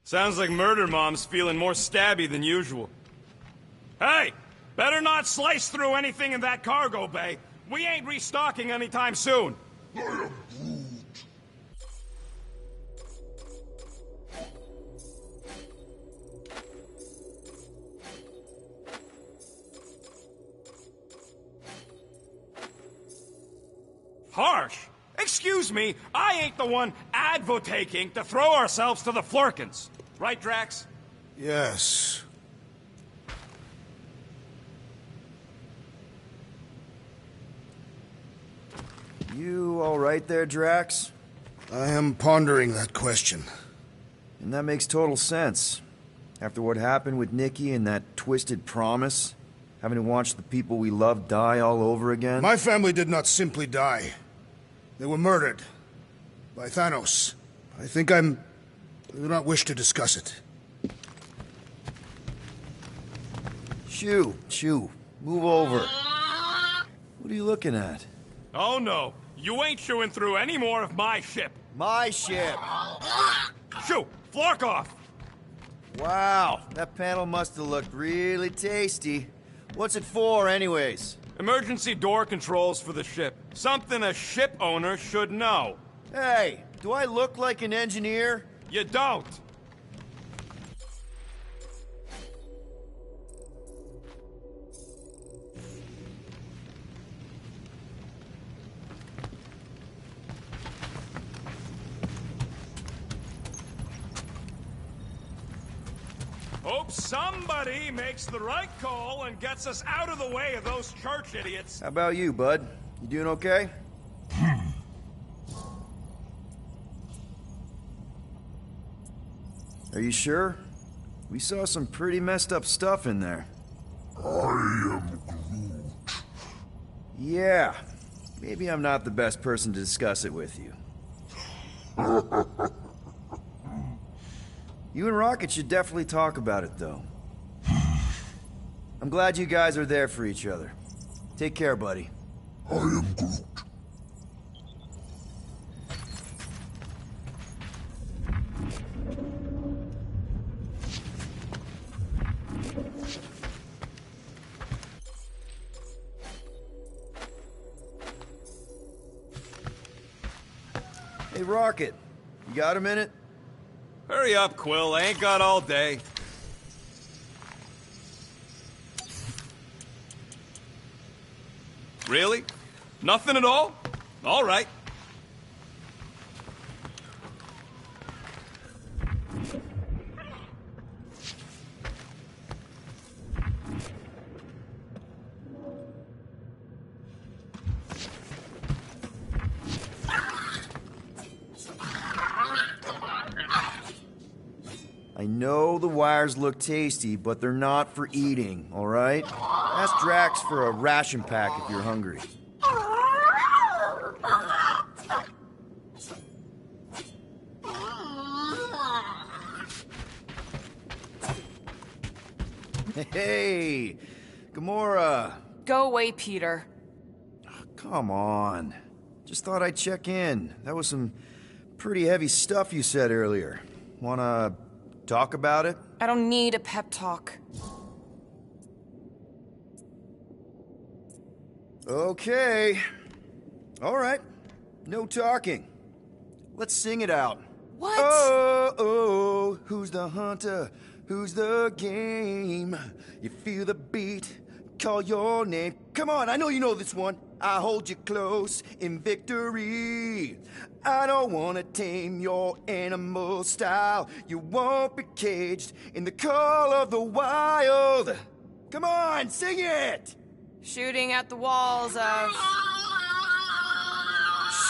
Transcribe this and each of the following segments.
Sounds like Murder Mom's feeling more stabby than usual. Hey! Better not slice through anything in that cargo bay. We ain't restocking anytime soon. I am Groot. Harsh? Excuse me, I ain't the one advocating to throw ourselves to the Flurkins. Right, Drax? Yes. You all right there, Drax? I am pondering that question. And that makes total sense. After what happened with Nikki and that twisted promise, having to watch the people we love die all over again. My family did not simply die. They were murdered. By Thanos. I do not wish to discuss it. Shoo, move over. What are you looking at? Oh no, you ain't chewing through any more of my ship. My ship! Shoo, Flark off! Wow, that panel must have looked really tasty. What's it for, anyways? Emergency door controls for the ship. Something a ship owner should know. Hey, do I look like an engineer? You don't. Hope somebody makes the right call and gets us out of the way of those church idiots. How about you, bud? You doing okay? Are you sure? We saw some pretty messed up stuff in there. I am Groot. Yeah. Maybe I'm not the best person to discuss it with you. You and Rocket should definitely talk about it, though. I'm glad you guys are there for each other. Take care, buddy. I am Groot. Hey, Rocket. You got a minute? Hurry up, Quill. I ain't got all day. Really? Nothing at all? All right. I know the wires look tasty, but they're not for eating, all right? Ask Drax for a ration pack if you're hungry. Hey, Gamora. Go away, Peter. Come on. Just thought I'd check in. That was some pretty heavy stuff you said earlier. Wanna talk about it? I don't need a pep talk. Okay. All right. No talking. Let's sing it out. What? Oh, who's the hunter? Who's the game? You feel the beat, call your name. Come on, I know you know this one. I hold you close in victory. I don't want to tame your animal style. You won't be caged in the call of the wild. Come on, sing it! Shooting at the walls of...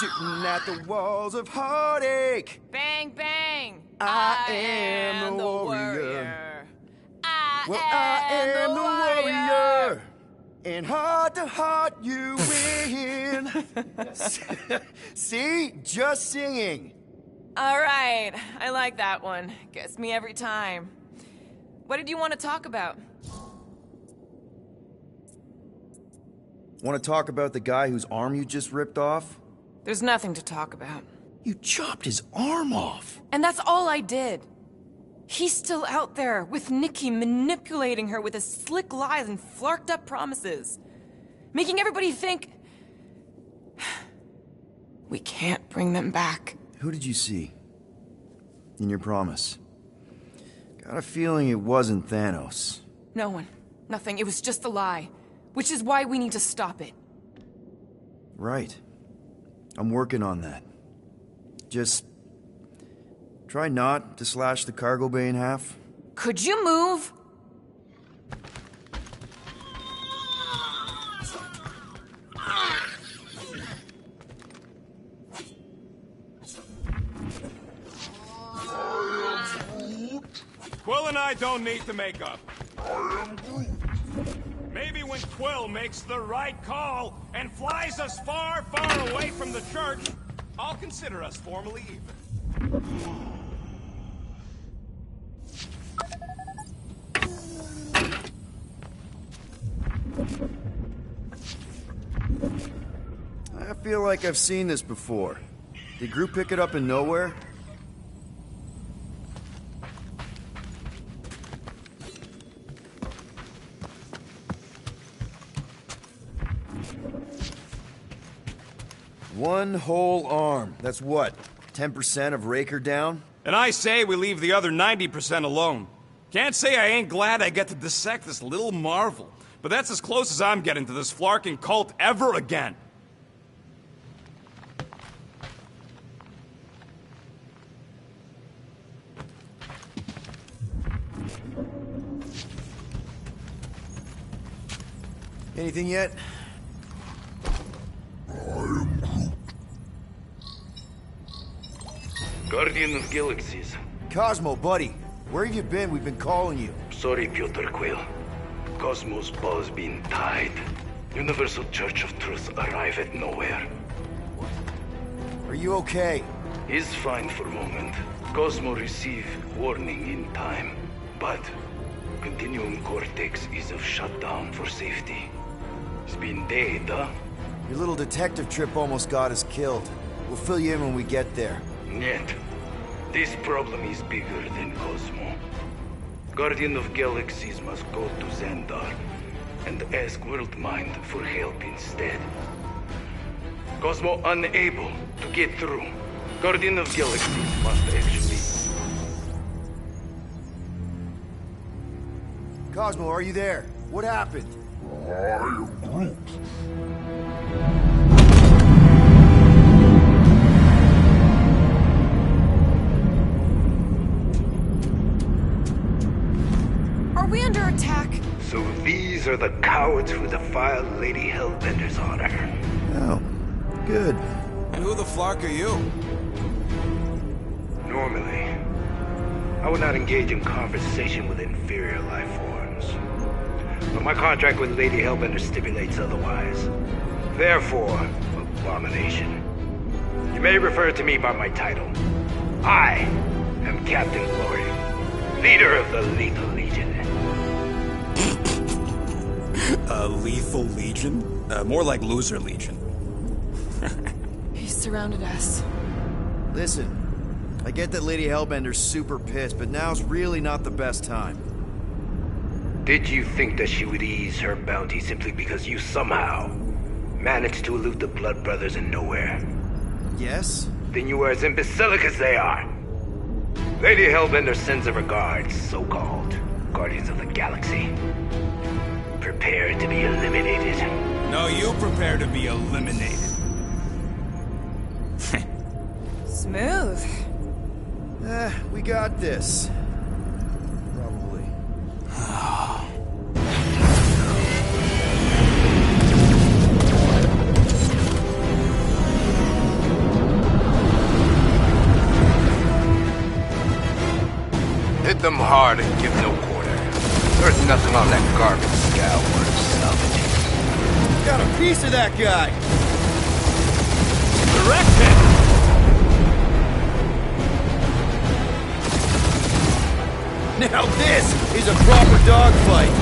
Shooting at the walls of heartache. Bang, bang! I am the warrior. I am the warrior. And heart to heart, you win. See? Just singing. All right, I like that one. Gets me every time. What did you want to talk about? Want to talk about the guy whose arm you just ripped off? There's nothing to talk about. You chopped his arm off. And that's all I did. He's still out there, with Nikki manipulating her with his slick lies and flarked up promises. Making everybody think... we can't bring them back. Who did you see? In your promise? Got a feeling it wasn't Thanos. No one. Nothing. It was just a lie. Which is why we need to stop it. Right. I'm working on that. Just... try not to slash the cargo bay in half. Could you move? Quill and I don't need to make up. Maybe when Quill makes the right call and flies us far, far away from the church, I'll consider us formally even. I feel like I've seen this before. Did Groot pick it up in nowhere? One whole arm. That's what? 10% of Raker down? And I say we leave the other 90% alone. Can't say I ain't glad I get to dissect this little marvel, but that's as close as I'm getting to this flarking cult ever again. Anything yet? Guardian of Galaxies. Cosmo, buddy. Where have you been? We've been calling you. Sorry, Piotr Quill. Cosmos ball's been tied. Universal Church of Truth arrive at nowhere. Are you okay? He's fine for moment. Cosmo receive warning in time. But Continuum Cortex is of shutdown for safety. It's been dead, huh? Your little detective trip almost got us killed. We'll fill you in when we get there. Yet, this problem is bigger than Cosmo. Guardian of Galaxies must go to Xandar and ask Worldmind for help instead. Cosmo unable to get through. Guardian of Galaxies must actually... Cosmo, are you there? What happened? Are we under attack? So these are the cowards who defiled Lady Hellbender's honor. Oh, good. And who the flark are you? Normally, I would not engage in conversation with inferior life forms. But my contract with Lady Hellbender stipulates otherwise. Therefore, Abomination, you may refer to me by my title. I am Captain Glory, leader of the Lethal Legion. Lethal Legion? More like Loser Legion. He surrounded us. Listen, I get that Lady Hellbender's super pissed, but now's really not the best time. Did you think that she would ease her bounty simply because you somehow managed to elude the Blood Brothers in nowhere? Yes? Then you were as imbecilic as they are. Lady Hellbender sends her regards, so-called Guardians of the Galaxy. Prepare to be eliminated. No, you prepare to be eliminated. Smooth. We got this. Probably. Hit them hard and give no quarter. There's nothing on that garbage scow worth salvaging. Got a piece of that guy! Direct hit! Now this is a proper dogfight!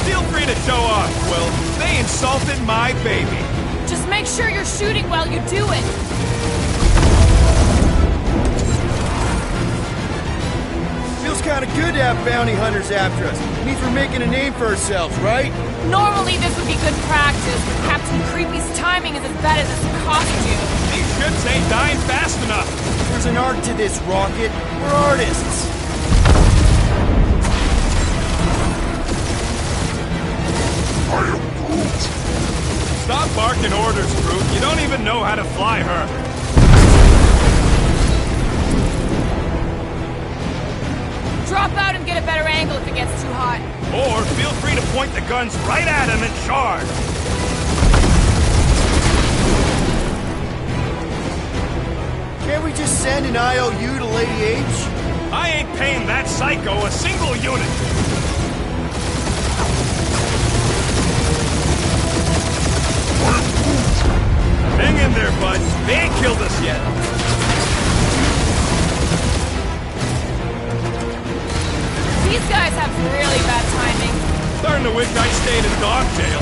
Feel free to show off, Quill. They insulted my baby. Just make sure you're shooting while you do it. Feels kind of good to have bounty hunters after us. Means we're making a name for ourselves, right? Normally this would be good practice, but Captain Creepy's timing is as bad as his costume. These ships ain't dying fast enough. There's an art to this, Rocket. We're artists. Stop barking orders, Groot. You don't even know how to fly her. Drop out and get a better angle if it gets too hot. Or feel free to point the guns right at him and charge. Can't we just send an IOU to Lady H? I ain't paying that psycho a single unit. Hang in there, bud. They ain't killed us yet. These guys have really bad timing. Starting to wish I stayed in dog jail.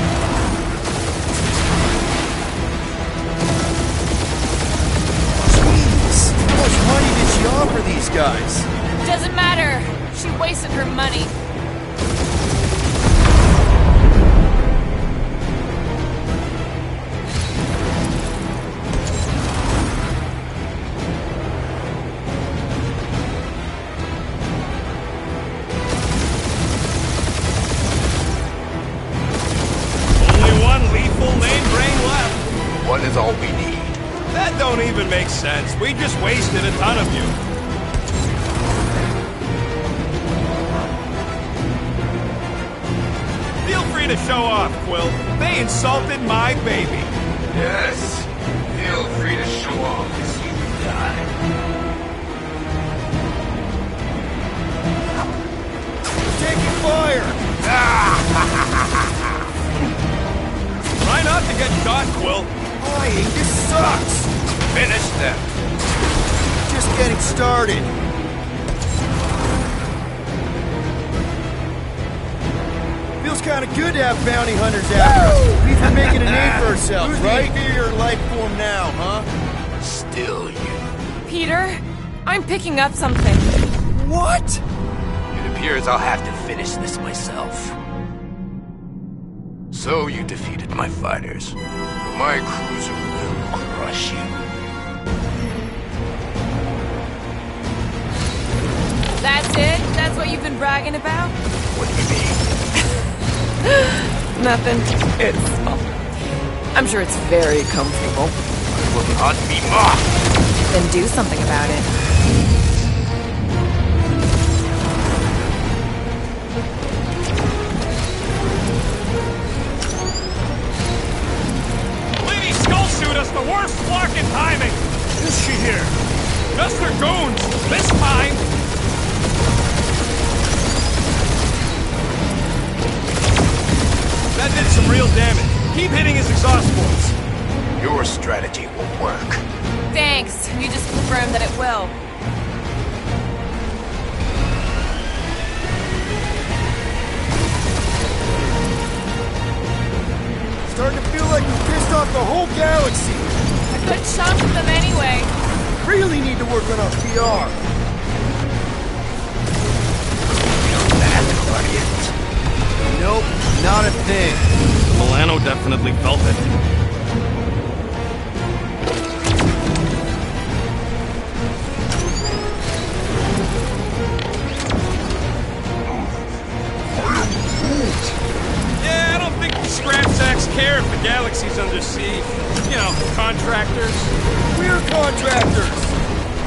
Jeez, how much money did she offer these guys? Doesn't matter. She wasted her money. One is all we need. That don't even make sense. We just wasted a ton of you. Feel free to show off, Quill. They insulted my baby. Yes. Feel free to show off as you die. Taking fire! Try not to get shot, Quill. Flying, this sucks! Finish them. Just getting started. Feels kind of good to have bounty hunters after us. Means we're making a name for ourselves, right? Who's the inferior life form now, huh? Still you. Peter, I'm picking up something. What? It appears I'll have to finish this myself. So you defeated my fighters. My cruiser will crush you. That's it? That's what you've been bragging about? What do you mean? Nothing. I'm sure it's very comfortable. I will not be mocked. Then do something about it. The worst blocking timing! Is she here? Just her goons! This time! That did some real damage. Keep hitting his exhaust ports. Your strategy will work. Thanks. You just confirmed that it will. Starting to feel like we pissed off the whole galaxy. A good chunk of them anyway. Really need to work on our PR. That, Guardians. Nope, not a thing. Milano definitely felt it. Yeah, I don't think the scrap sacks care if the galaxy's under siege. You know, contractors. We're contractors.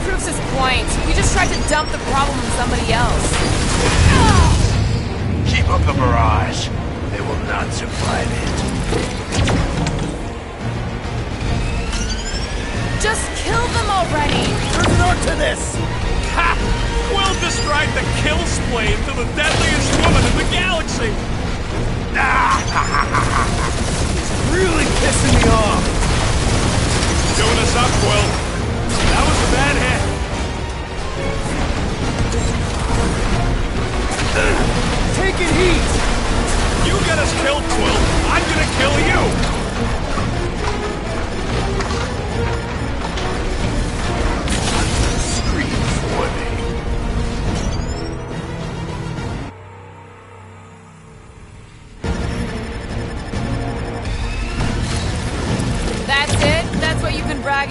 Proves his point. We just tried to dump the problem on somebody else. Keep up the barrage. They will not survive it. Just kill them already! There's an art to this! Ha! Quill described the kill splane to the deadliest woman in the galaxy! It's really pissing me off! Doing us up, Quill. That was a bad hit. Taking heat! You get us killed, Quill. I'm gonna kill you! Scream for me.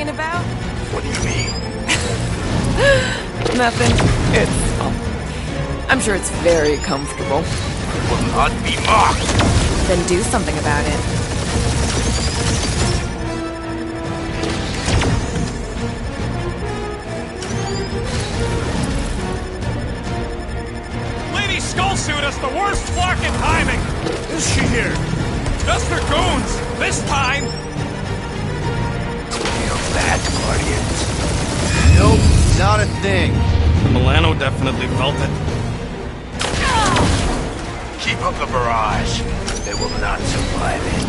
bragging about? What do you mean? Nothing. I'm sure it's very comfortable. Will not be mocked. Then do something about it. Lady Skullsuit has the worst fucking timing! Is she here? Just her goons! This time! Feel that, Guardians. Nope, not a thing. Milano definitely felt it. Keep up the barrage. They will not survive it.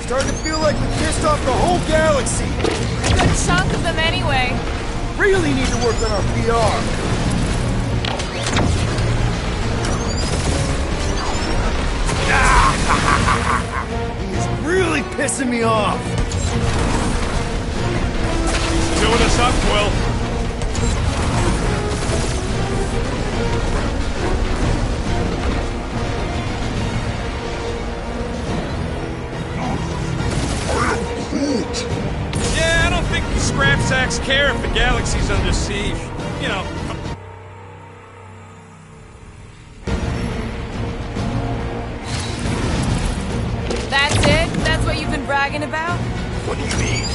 Starting to feel like we pissed off the whole galaxy. A good chunk of them anyway. Really need to work on our PR. He's really pissing me off. Doing us up, Quill. Yeah, I don't think the scrap sacks care if the galaxy's under siege. You know. That's it? That's what you've been bragging about? What do you mean?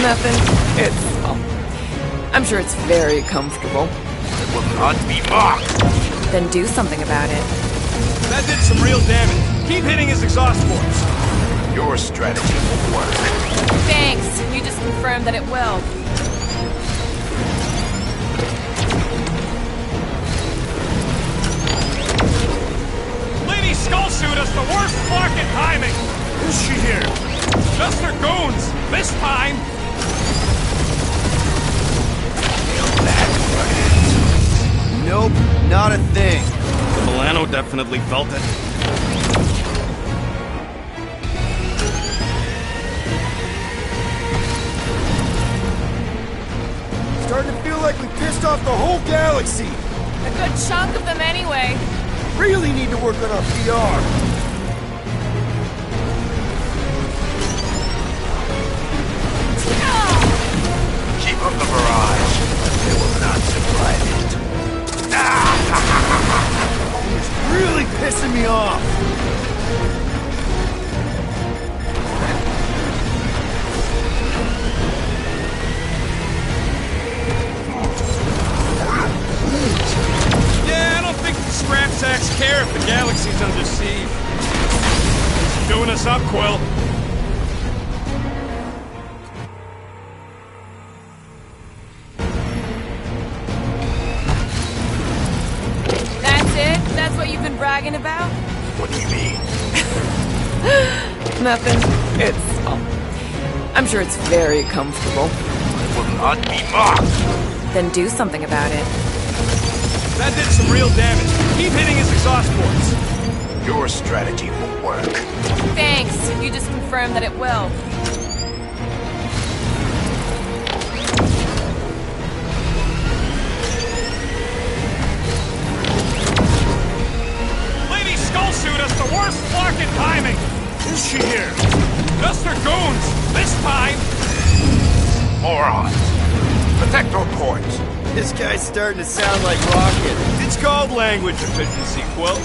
Nothing. I'm sure it's very comfortable. It will not be mocked. Then do something about it. That did some real damage. Keep hitting his exhaust ports. Your strategy will work. Thanks. You just confirmed that it will. Lady Skullsuit has the worst fucking timing! Is she here? Just her goons! This time! Feel that, Guardians. Nope, not a thing. Milano definitely felt it. Starting to feel like we pissed off the whole galaxy. A good chunk of them anyway. Really need to work on our PR. Keep up the barrage. They will not survive it. He's really pissing me off. Yeah, I don't think the scrap sacks care if the galaxy's under siege. Doing us up, Quill. That's it? That's what you've been bragging about? What do you mean? Nothing. I'm sure it's very comfortable. It will not be mocked. Then do something about it. That did some real damage. Keep hitting his exhaust ports. Your strategy will work. Thanks. You just confirmed that it will. Lady Skullsuit has the worst fucking timing! Is she here? Just her goons! This time! Morons. Protect your ports. This guy's starting to sound like Rocket. It's called language efficiency, Quill.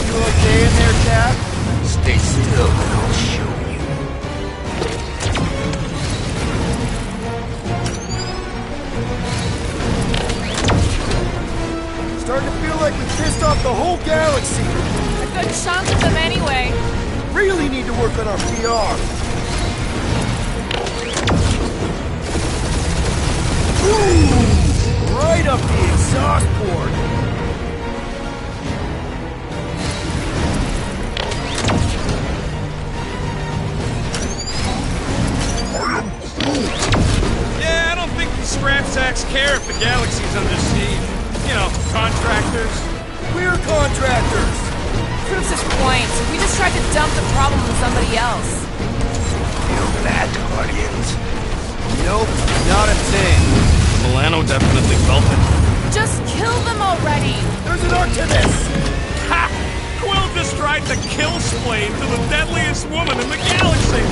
You okay in there, Cap? Stay still and I'll show you. Starting to feel like we pissed off the whole galaxy. A good chunk of them anyway. Really need to work on our PR. Ooh, right up the exhaust port. Yeah, I don't think the scrap sacks care if the galaxy's under siege. You know, contractors. We're contractors. Since the this point. We just tried to dump the problem on somebody else. Feel that, Guardians? Nope, not a thing. The Milano definitely felt it. Just kill them already! There's an arc to this! Ha! Quill just tried to kill Splane to the deadliest woman in the galaxy!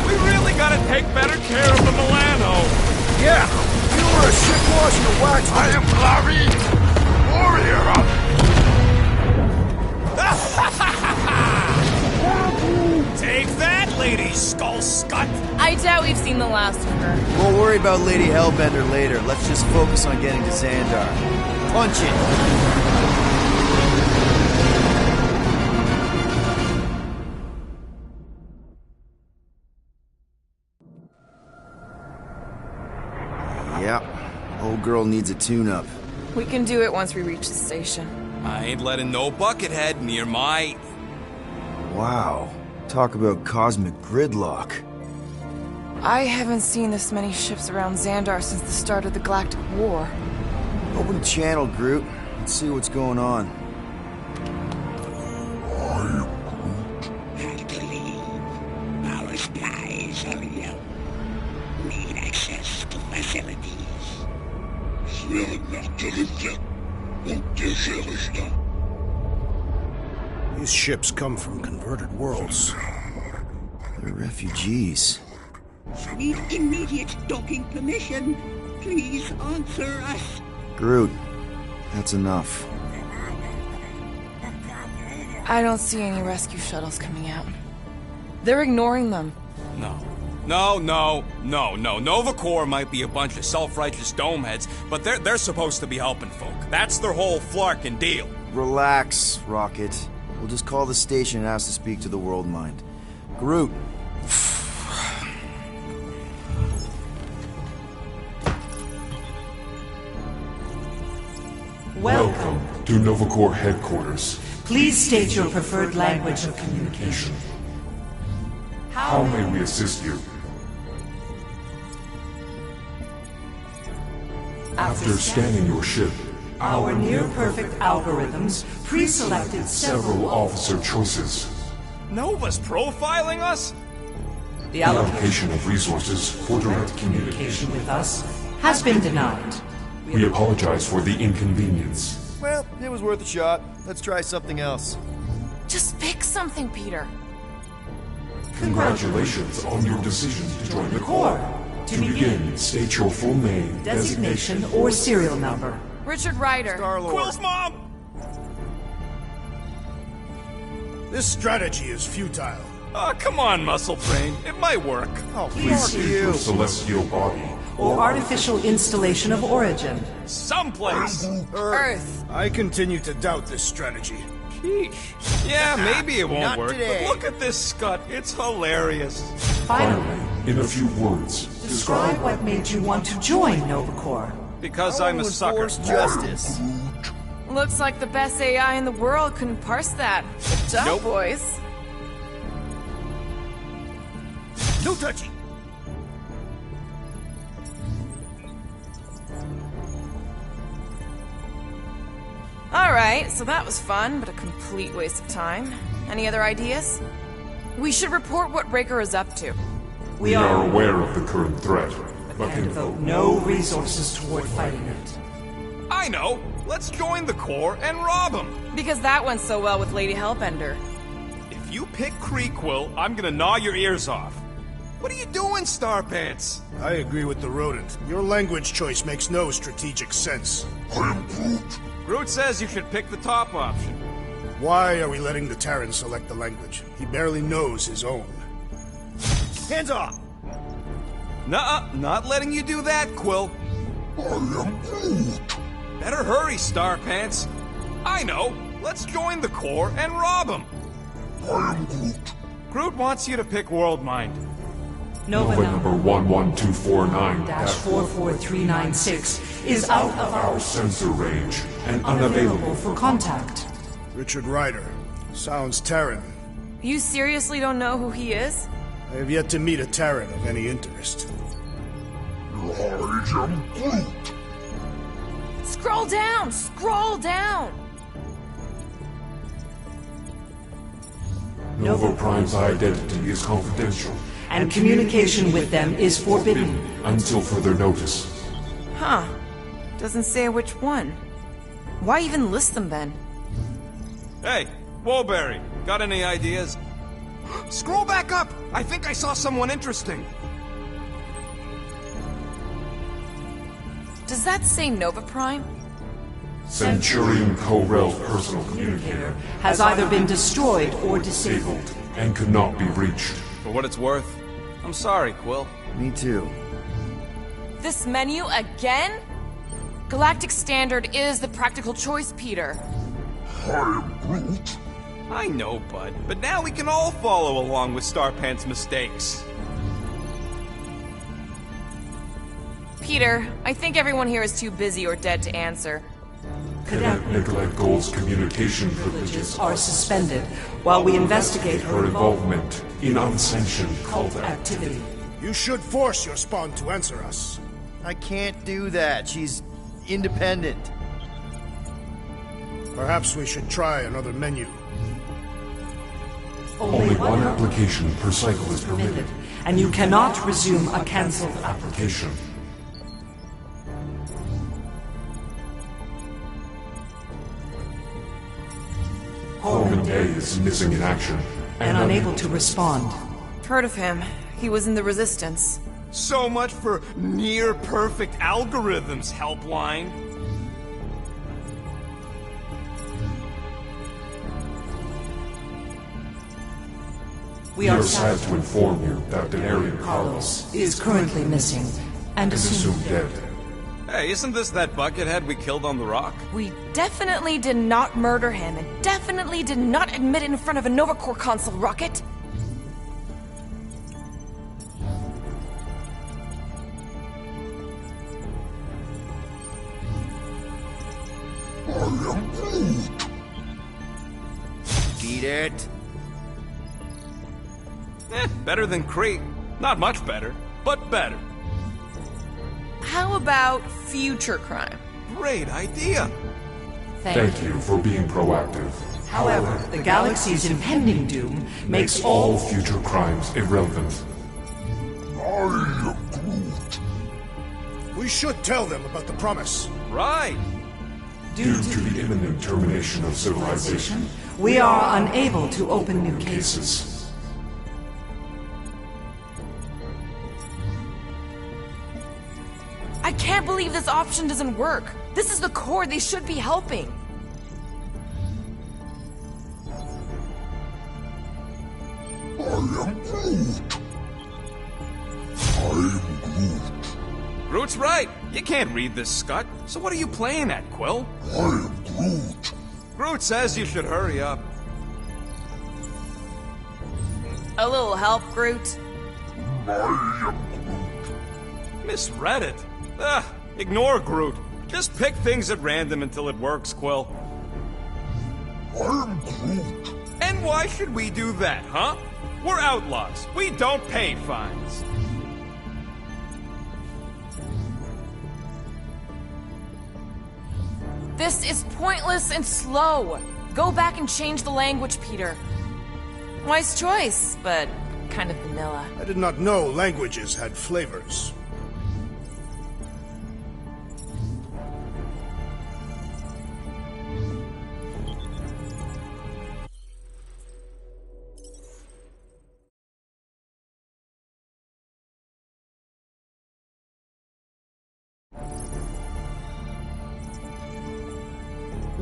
We really gotta take better care of the Milano. Yeah, you were a shit washing a wax. I am Clary, warrior. Take that, Lady Skull Scut! I doubt we've seen the last of her. We'll worry about Lady Hellbender later. Let's just focus on getting to Xandar. Punch it! Yeah, old girl needs a tune-up. We can do it once we reach the station. I ain't letting no buckethead near my... Wow, talk about cosmic gridlock. I haven't seen this many ships around Xandar since the start of the Galactic War. Open the channel, Groot. Let's see what's going on. Our supplies are low. Need access to facilities. These ships come from converted worlds. They're refugees. Need immediate docking permission. Please answer us. Groot, that's enough. I don't see any rescue shuttles coming out. They're ignoring them. No. Nova Corps might be a bunch of self-righteous domeheads, but they're supposed to be helping folk. That's their whole flarkin' deal. Relax, Rocket. We'll just call the station and ask to speak to the World Mind. Groot. Welcome to Nova Corps headquarters. Please state your preferred language of communication. How may we assist you? After scanning your ship, our near-perfect algorithms pre-selected several officer choices. Nova's profiling us? The allocation of resources for direct communication with us has been denied. We apologize for the inconvenience. Well, it was worth a shot. Let's try something else. Just pick something, Peter. Congratulations on your decision to join the Corps. To begin, state your full name, designation, or serial number. Richard Ryder. Quill's mom! This strategy is futile. Oh, come on, Muscle Brain. It might work. Oh, Please state your celestial body. Or artificial installation of origin. Someplace. Earth. I continue to doubt this strategy. Sheesh. Yeah, maybe it won't Not work, today. but look at this scut. It's hilarious. Finally, in a few words, Describe what made you want to join Nova Corps. Because I'm a sucker. Enforce justice. Looks like the best AI in the world couldn't parse that. Good job, Nope. boys. No touchy. Alright, so that was fun, but a complete waste of time. Any other ideas? We should report what Raker is up to. we are aware of the current threat, but And can devote no resources toward fighting it. I know. Let's join the Corps and rob them. Because that went so well with Lady Hellbender. If you pick Creekquill, I'm gonna gnaw your ears off. What are you doing, Starpants? I agree with the rodent. Your language choice makes no strategic sense. Groot says you should pick the top option. Why are we letting the Terran select the language? He barely knows his own. Hands off. Nuh-uh, not letting you do that, Quill. Better hurry, Starpants. I know. Let's join the Corps and rob them. Groot wants you to pick Worldmind. Nova number number 11249-44396 is out of our our sensor range and unavailable unavailable. for contact. Richard Ryder. Sounds Terran. You seriously don't know who he is? I have yet to meet a Terran of any interest. I am Groot. Scroll down! Scroll down! Nova Prime's identity is confidential And communication with them is forbidden. until further notice. Huh. Doesn't say which one. Why even list them then? Hey, Woolberry, got any ideas? Scroll back up! I think I saw someone interesting. Does that say Nova Prime? Centurion Ko-Rel's personal communicator Has either been destroyed or disabled. and could not be reached. For what it's worth, I'm sorry, Quill. Me too. This menu again? Galactic Standard is the practical choice, Peter. I am Groot. I know, bud, but now we can all follow along with Starpant's mistakes. Peter, I think everyone here is too busy or dead to answer. Cadet Nicolette Gold's communication privileges Are suspended while we investigate her her involvement in unsanctioned cult activity. You should force your spawn to answer us. I can't do that. She's independent. Perhaps we should try another menu. Only one application per cycle is permitted. And you cannot resume a cancelled Application. Corbin Day is missing in action and unable to respond. Heard of him. He was in the Resistance. So much for near-perfect algorithms, Helpline. We We are are sad to inform you that Denarian Carlos is currently missing and is assumed assumed dead. Hey, isn't this that buckethead we killed on the rock? We definitely did not murder him and definitely did not admit it in front of a Nova Corps console, Rocket. Beat it. Better than Crete. Not much better, but better. How about future crime? Great idea. Thank you for being proactive. However, the galaxy's impending doom makes All future crimes irrelevant. We should tell them about the promise. Right. Due to the imminent termination of civilization, we are unable to open new cases. cases. I can't believe this option doesn't work. This is the Corps they should be helping. Groot's right. You can't read this, Scott. So what are you playing at, Quill? I am Groot. Groot says you should hurry up. A little help, Groot? Misread it. Ugh, ignore Groot. Just pick things at random until it works, Quill. I'm Groot. And why should we do that, huh? We're outlaws. We don't pay fines. This is pointless and slow. Go back and change the language, Peter. Wise choice, but kind of vanilla. I did not know languages had flavors.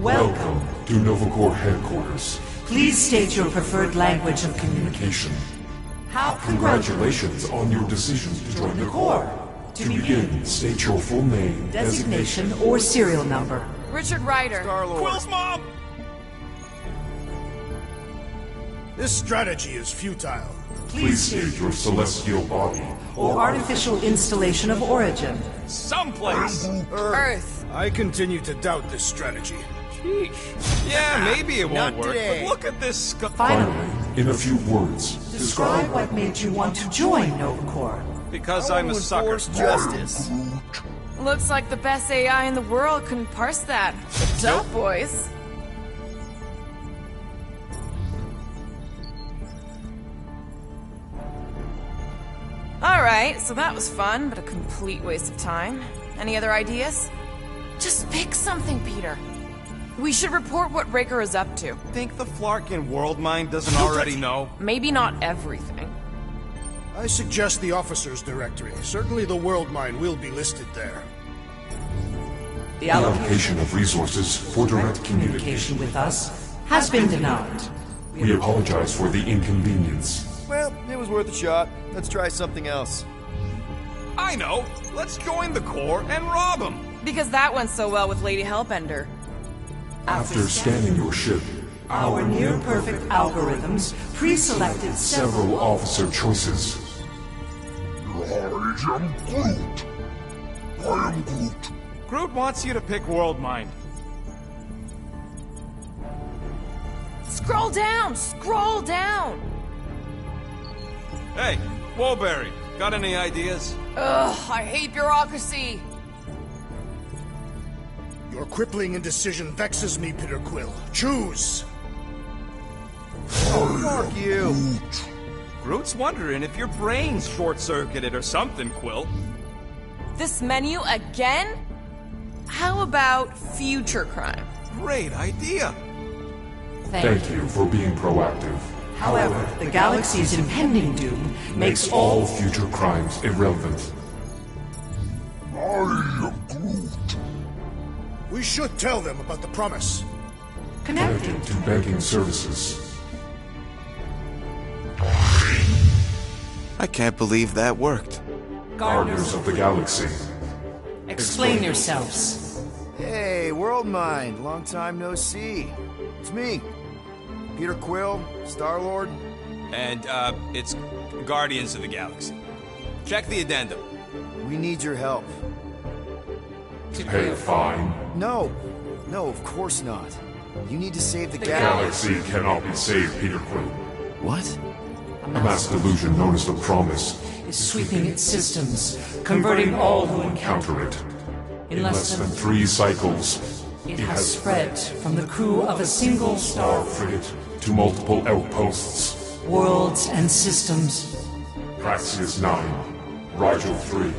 Welcome. to Nova Corps headquarters. Please state your preferred language of communication. How Congratulations on your decision to join the Corps. To begin, state your full name, designation or serial number. Richard Ryder. Quill's mom! This strategy is futile. Please state your celestial body. Or artificial installation of origin. Someplace. Earth. I continue to doubt this strategy. Sheesh. Yeah, maybe it won't Not work, today. but look at this Finally, Finally, in a few words, describe what made you want to join Nova Corps. Because I I'm a want to sucker. enforce justice. Looks like the best AI in the world couldn't parse that. Good job, boys. Alright, so that was fun, but a complete waste of time. Any other ideas? Just pick something, Peter. We should report what Raker is up to. Think the Flarkin world mind doesn't already know? Maybe not everything. I suggest the officers' directory. Certainly the world mine will be listed there. The Allocation of resources for direct communication with us has been denied. We apologize for the inconvenience. Well, it was worth a shot. Let's try something else. I know! Let's join the Corps and rob them! Because that went so well with Lady Hellbender. After scanning your ship, Our near-perfect algorithms pre-selected several officer choices. Groot wants you to pick World Mind. Scroll down! Scroll down! Hey, Woolberry, got any ideas? Ugh, I hate bureaucracy! Your crippling indecision vexes me, Peter Quill. Choose! Fuck you. Groot's wondering if your brain's short-circuited or something, Quill. This menu again? How about future crime? Great idea! Thank you for being proactive. However, the galaxy's impending doom Makes all future crimes irrelevant. We should tell them about the promise. Connected to banking services. I can't believe that worked. Guardians of the Galaxy. Explain yourselves. Hey, World Mind. Long time no see. It's me. Peter Quill, Star-Lord. And, it's Guardians of the Galaxy. Check the addendum. We need your help. Pay a fine. No. No, of course not. You need to save the Galaxy cannot be saved, Peter Quill. What? A mass delusion known as the Promise Is sweeping its systems, converting all who encounter it. In less than 3 cycles, it has spread from the crew of a single star frigate to multiple outposts. worlds and systems. Praxius 9, Rigel 3.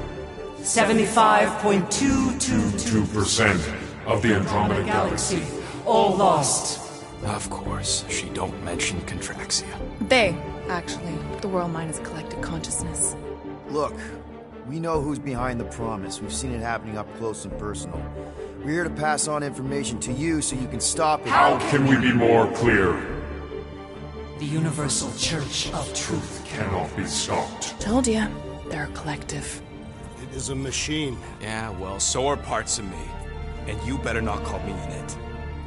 75.222% 2% of the Andromeda Galaxy. all lost. Of course, she don't mention Contraxia. They, actually. The world mind is a collective consciousness. Look, we know who's behind the promise. We've seen it happening up close and personal. We're here to pass on information to you so you can stop it. How can we be more clear? The Universal Church of Truth Cannot be stopped. Told ya. They're a collective. It is a machine. Yeah, well, so are parts of me. And you better not call me in it.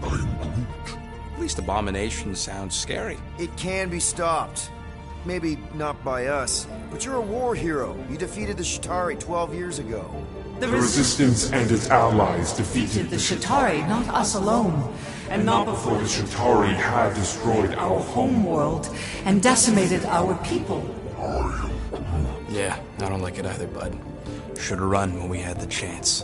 At least Abomination sounds scary. It can be stopped. Maybe not by us, but you're a war hero. You defeated the Shatari 12 years ago. The Resistance and its allies defeated the Shatari, not us alone. And not before the Shatari had destroyed our home. homeworld and decimated our people. Yeah, I don't like it either, bud. Should've run when we had the chance.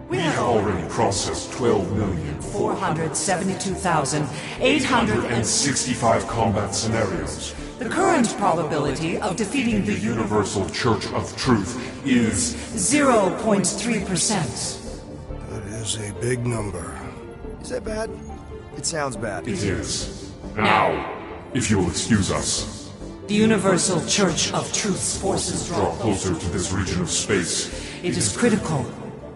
We have already processed 12,472,865 465 combat scenarios. The current probability of defeating the Universal Church of Truth is 0.3%. That is a big number. Is that bad? It sounds bad. It is. Now, if you will excuse us, The Universal Church of Truth's forces draw closer to this region of space. It is critical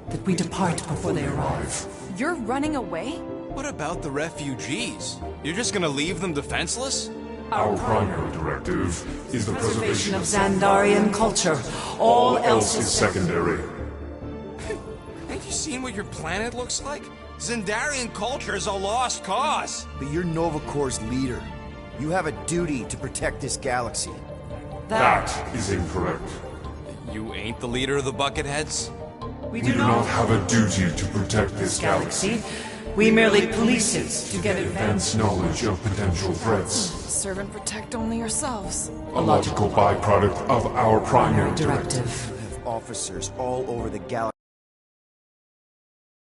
that we depart before they arrive. You're running away? What about the refugees? You're just gonna leave them defenseless? Our primary directive is the preservation Of Xandarian culture. All else is secondary. Ain't you seen what your planet looks like? Xandarian culture is a lost cause. But you're Nova Corps' leader. You have a duty to protect this galaxy. That is incorrect. You ain't the leader of the Bucketheads? We We do not have a duty to protect this galaxy. galaxy. We merely police it to get Advance knowledge of potential threats. serve and protect only ourselves. A logical byproduct of our primary directive. Have officers all over the galaxy